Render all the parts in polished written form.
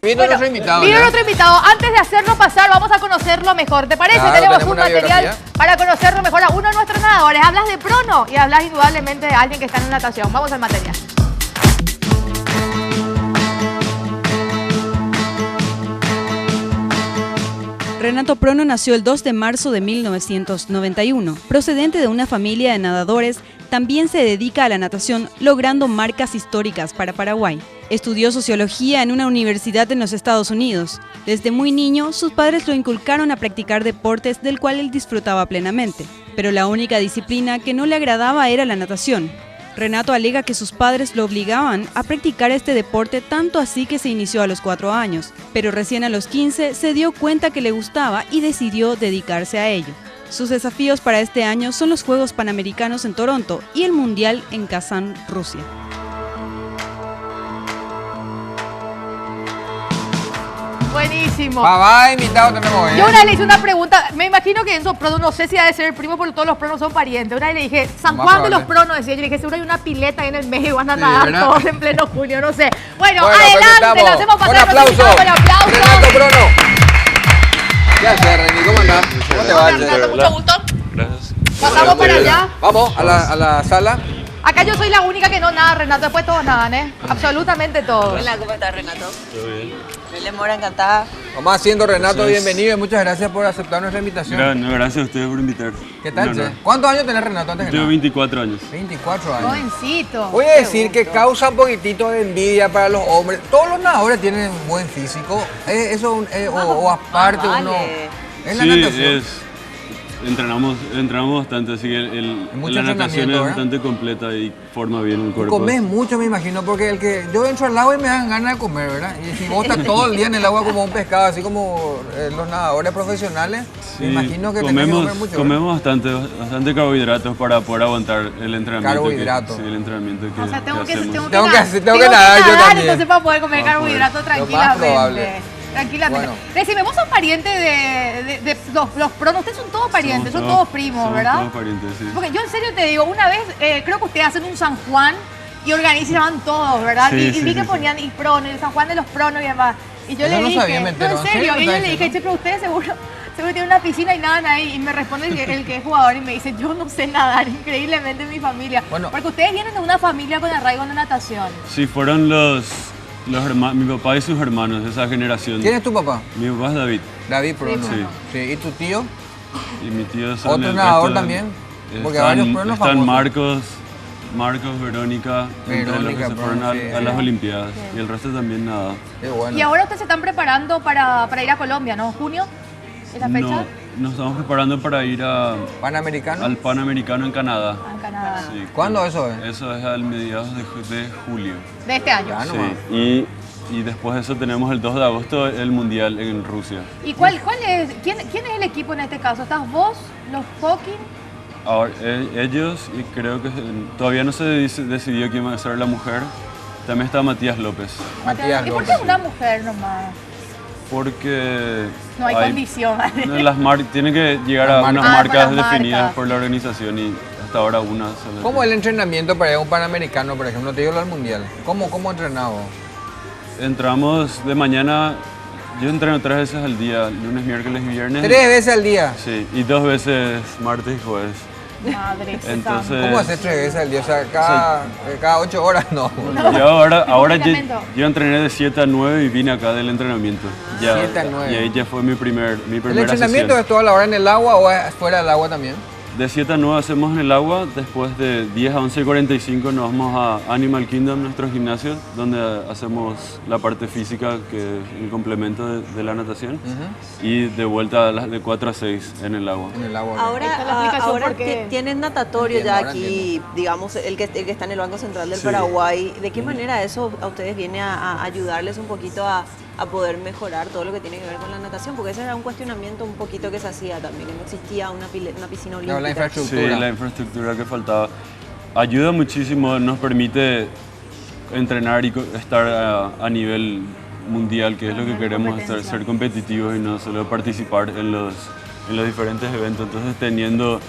Vino nuestro invitado. Vino nuestro invitado. Antes de hacerlo pasar, vamos a conocerlo mejor. ¿Te parece? Claro, tenemos un una material biografía para conocerlo mejor a uno de nuestros nadadores. Hablas de prono y hablas indudablemente de alguien que está en natación. Vamos al material. Renato Prono nació el 2 de marzo de 1991. Procedente de una familia de nadadores, también se dedica a la natación, logrando marcas históricas para Paraguay. Estudió sociología en una universidad en los Estados Unidos. Desde muy niño, sus padres lo inculcaron a practicar deportes del cual él disfrutaba plenamente. Pero la única disciplina que no le agradaba era la natación. Renato alega que sus padres lo obligaban a practicar este deporte, tanto así que se inició a los 4 años, pero recién a los 15 se dio cuenta que le gustaba y decidió dedicarse a ello. Sus desafíos para este año son los Juegos Panamericanos en Toronto y el Mundial en Kazán, Rusia. Buenísimo. Papá invitado tenemos, Yo una vez le hice una pregunta, me imagino que Enzo Prono, no sé si ha de ser el primo, porque todos los pronos son parientes. Una vez le dije, San Más Juan de los probable. Pronos, decía yo, le dije, seguro hay una pileta ahí en el medio y van a Sí, nadar ¿verdad? todos en pleno junio, no sé. Bueno, Bueno, adelante, presentamos. lo hacemos pasar. Un aplauso. Buen aplauso. Renato Prono. ¿Qué haces, Reni? ¿Cómo andás? ¿Cómo te va? Renato, mucho gusto. Gracias. Pasamos por allá. Vamos a la sala. Acá yo soy la única que no nada, Renato, después todos nadan, ¿eh? Absolutamente todos. Hola, ¿cómo estás, Renato? Todo bien. Belén Mora, encantada. Vamos haciendo, Renato, Eso es. bienvenido y muchas gracias por aceptar nuestra invitación. Gracias a ustedes por invitar. ¿Qué tal, Un che? honor. ¿Cuántos años tenés, Renato, antes que Tengo nada? 24 años. 24 años. Jovencito. Voy a decir que causa un poquitito de envidia para los hombres. Todos los nadadores tienen buen físico. Eso, o aparte vale. uno... Es la Sí, natación. entrenamos bastante, así que Mucho la natación entrenamiento, es ¿verdad? bastante completa y forma bien un Y cuerpo. comes mucho, me imagino, porque yo entro al agua y me dan ganas de comer, ¿verdad? Y si vos estás todo el día en el agua como un pescado, así como los nadadores profesionales, me Sí, imagino que tenés que comer mucho. ¿verdad? comemos bastante carbohidratos para poder aguantar el entrenamiento. Carbohidratos. Sí, el entrenamiento que, O sea, tengo que hacemos. Tengo que nadar yo también. Entonces para poder comer Para carbohidratos poder. Lo más probable. tranquilamente. Tranquilamente. Bueno. Decime, vos sos pariente de los pronos, ustedes son todos parientes, son todos primos, somos ¿verdad? Todos parientes, sí. Porque yo en serio te digo, una vez creo que ustedes hacen un San Juan y organizaban todos, ¿verdad? Sí, y sí, vi que sí, ponían el prono, el San Juan de los pronos y demás. Y yo Eso le no dije, sabía, me entero. no, en ¿En serio serio, y yo me le estás dije, che, pero ustedes seguro tienen una piscina y nadan ahí. Y me responde el que es jugador y me dice, yo no sé nadar increíblemente en mi familia. Bueno. Porque ustedes vienen de una familia con arraigo en la natación. Sí, fueron los hermanos, mi papá y sus hermanos de esa generación. ¿Quién es tu papá? Mi papá es David David Prono. Sí. Sí. ¿Y tu tío? y mi tío son ¿Otro el nadador resto de- también? Porque varios pronos están famosos. Marcos, Verónica, entre los que Verónica se fueron Prono, sí, a sí. las Olimpiadas. Y el resto también nada. Qué bueno. Y ahora ustedes se están preparando para ir a Colombia, ¿no? ¿Junio? ¿Es la fecha? No, nos estamos preparando para ir ¿Panamericano? al Panamericano en Canadá. Ah, en Canadá. Sí, ¿Cuándo eso es? Eso es al mediados de julio. De este año. Ya, Sí, nomás. y después de eso tenemos el 2 de agosto el Mundial en Rusia. ¿Y cuál es? ¿Quién es el equipo en este caso? ¿Estás vos, los Hawking? Ahora, ellos, y creo que todavía no se decidió quién va a ser la mujer, también está Matías López, Matías ¿Y por qué López. una mujer nomás? porque No hay condición. no, tienen que llegar Las a unas marcas. marcas Ah, por las definidas marcas. por la organización y hasta ahora una sola. ¿Cómo es el entrenamiento para ir a un Panamericano, por ejemplo? Te digo al Mundial. ¿Cómo entrenás vos? Entramos de mañana, yo entreno 3 veces al día, lunes, miércoles y viernes. 3 veces al día. Sí, y 2 veces martes y jueves. Madre Entonces, ¿Cómo haces 3 veces al día? O sea, cada 8 horas no. Yo ahora complemento. yo entrené de 7 a 9 y vine acá del entrenamiento. Ya, 7 a 9. Y ahí ya fue mi ¿El primera entrenamiento sesión. es toda la hora en el agua o es fuera del agua también? De 7 a 9 hacemos en el agua, después de 10 a 11:45 nos vamos a Animal Kingdom, nuestro gimnasio, donde hacemos la parte física, que es el complemento de la natación, y de vuelta de 4 a 6 en el agua. En el agua. Ahora, Esta es la explicación ahora por qué. tienen natatorio Entiendo, ya ahora aquí, digamos, el que está en el Banco Central del Sí. Paraguay. ¿De qué manera eso a ustedes viene a ayudarles un poquito a poder mejorar todo lo que tiene que ver con la natación? Porque ese era un cuestionamiento un poquito que se hacía también, que no existía una piscina olímpica. No, la Sí, infraestructura. la infraestructura que faltaba. Ayuda muchísimo, nos permite entrenar y estar a nivel mundial, que es lo que queremos, ser competitivos y no solo participar en los diferentes eventos. Entonces, teniendo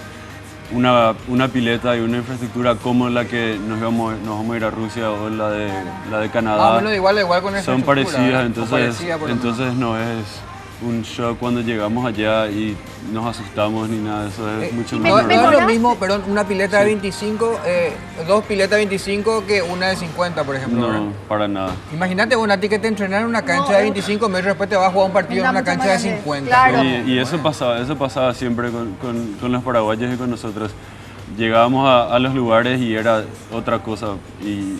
una pileta y una infraestructura como la que nos vamos a ir a Rusia o la de Canadá. Más o menos igual con esa son estructura, parecidas, ¿no? O parecida, por lo menos. entonces no es un shock cuando llegamos allá y nos asustamos ni nada, eso es mucho me- No, más no me- es lo ¿Mejoraste? mismo, perdón, una pileta de 25, dos piletas de 25 que una de 50, por ejemplo. ¿verdad? No, para nada. Imagínate, bueno, a ti que te entrenan en una cancha No, de 25 metros, después te vas a jugar un partido Una en una mucho cancha más de grande. 50. Claro. Y eso pasaba siempre con los paraguayos y con nosotros. Llegábamos a los lugares y era otra cosa y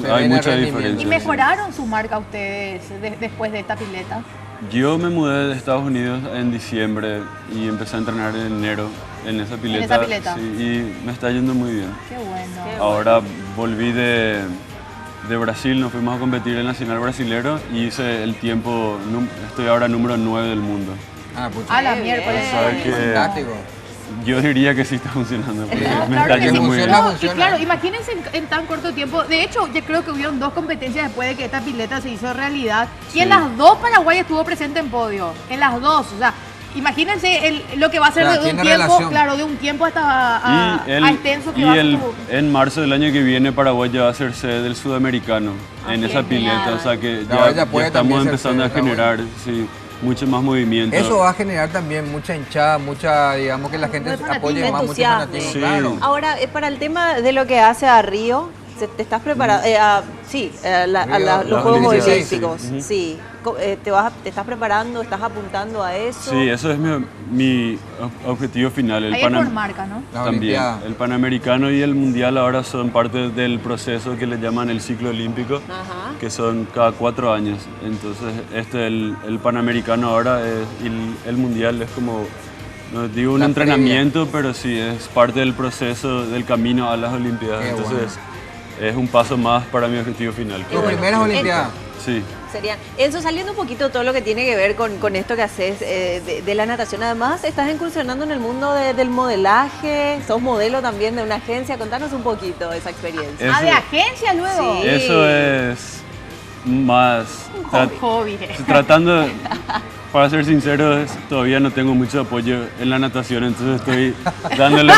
Se hay ve en el mucha rendimiento. diferencia. ¿Y mejoraron su marca ustedes después de esta pileta? Yo me mudé de Estados Unidos en diciembre y empecé a entrenar en enero en esa pileta. esa pileta. Sí, y me está yendo muy bien. Qué bueno. Qué Ahora volví de Brasil, nos fuimos a competir el Nacional Brasilero y hice el tiempo, estoy ahora número 9 del mundo. Ah, pucha. A la Qué miércoles. bien. ¿Sabe qué? Fantástico. Yo diría que sí está funcionando, porque No, me claro está que yendo sí. muy bien. Funciona, No, y funciona. claro, imagínense en tan corto tiempo. De hecho, yo creo que hubieron dos competencias después de que esta pileta se hizo realidad. Y en Sí. las dos Paraguay estuvo presente en podio. En las dos. O sea, imagínense lo que va a ser Claro, de un tiene tiempo, relación. claro, de un tiempo hasta a extenso que va a ser como- en marzo del año que viene Paraguay ya va a ser sede del Sudamericano en esa pileta, o sea que Ahora ya, ya puede estamos también ser empezando a sede, está generar sí, mucho más movimiento. Eso va a generar también mucha hinchada, digamos que la gente Mucho fanatismo. apoye más, mucho Entusiasmo. fanatismo, Sí. claro. Ahora, para el tema de lo que hace a Río, ¿te estás preparando? Sí, los Los Juegos 16, Olímpicos. sí. Ujú. Sí. ¿Te estás preparando? ¿Estás apuntando a eso? Sí, eso es mi objetivo final. El Ahí es por Panam- marca, ¿no? La También. Olimpiada. El Panamericano y el Mundial ahora son parte del proceso que le llaman el ciclo olímpico, Ajá. que son cada 4 años. Entonces, el Panamericano ahora y el Mundial es como, no digo un La entrenamiento, pero sí es parte del proceso, del camino a las Olimpiadas. Qué Entonces, es un paso más para mi objetivo final. Tus primeras Olimpiadas. Sí. Sería, Enzo, saliendo un poquito todo lo que tiene que ver con esto que haces de la natación, además estás incursionando en el mundo del modelaje, sos modelo también de una agencia, contanos un poquito de esa experiencia. Ah, de Eso- agencia luego. Sí. Eso es más... Hobby. Tratando, para ser sincero, todavía no tengo mucho apoyo en la natación, entonces estoy dándole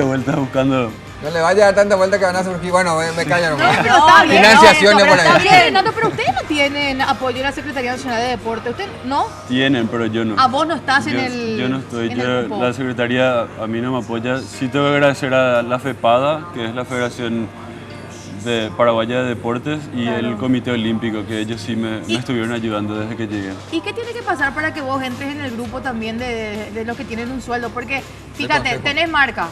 vueltas buscando. No le vaya a dar tanta vuelta que van a surgir. Bueno, me callo No, nomás. pero está bien. Financiaciones por Está ahí. bien, Renato, pero ustedes no tienen apoyo en la Secretaría Nacional de Deporte. ¿Usted no? Tienen, pero yo no. Ah, vos no estás en Yo- el. Yo no estoy, en el grupo. la secretaría a mí no me apoya. Sí tengo que agradecer a la FEPADA, que es la Federación Paraguaya de Deportes, y Claro. el Comité Olímpico, que ellos sí me estuvieron ayudando desde que llegué. ¿Y qué tiene que pasar para que vos entres en el grupo también de los que tienen un sueldo? Porque, fíjate, consejo. tenés marca,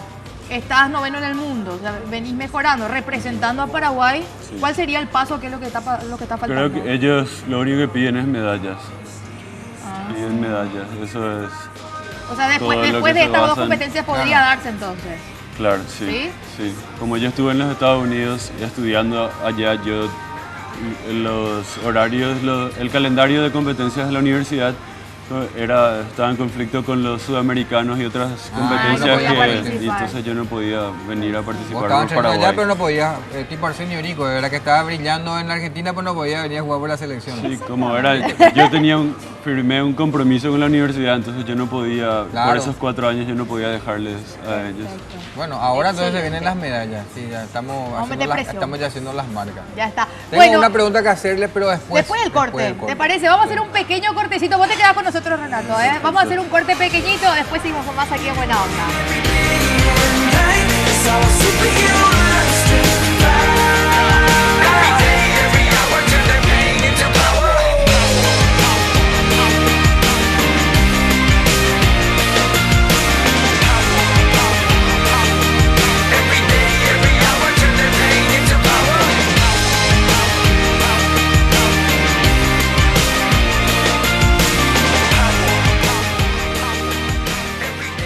estás noveno en el mundo, o sea, venís mejorando, representando a Paraguay. Sí. ¿Cuál sería el paso que es lo que está faltando? Creo que ellos lo único que piden es medallas. Ah. Piden medallas, eso es... O sea, todo lo después que de se estas dos basan- competencias podría darse entonces. Claro, sí, ¿Sí? sí. Como yo estuve en los Estados Unidos estudiando allá, yo los horarios, el calendario de competencias de la universidad estaba en conflicto con los sudamericanos y otras no competencias podía participar. y entonces yo no podía venir a Vos participar estabas por entrenando allá, Paraguay. pero no podías. Tipo Arsenio Rico, de verdad que estaba brillando en la Argentina, pero no podía venir a jugar por la selección. Sí, como era, yo firmé un compromiso con la universidad, entonces yo no podía, Claro. por esos 4 años yo no podía dejarles a ellos. Bueno, ahora entonces se vienen las medallas. Sí, ya estamos, Vamos a meter presión. estamos ya haciendo las marcas. Ya está. Tengo Bueno, una pregunta que hacerle, pero después. después del corte, ¿te parece? Vamos a hacer un pequeño cortecito. Vos te quedás con nosotros, Renato, ¿eh? Vamos a hacer un corte pequeñito, después seguimos con más aquí en Buena Onda. It's our superhero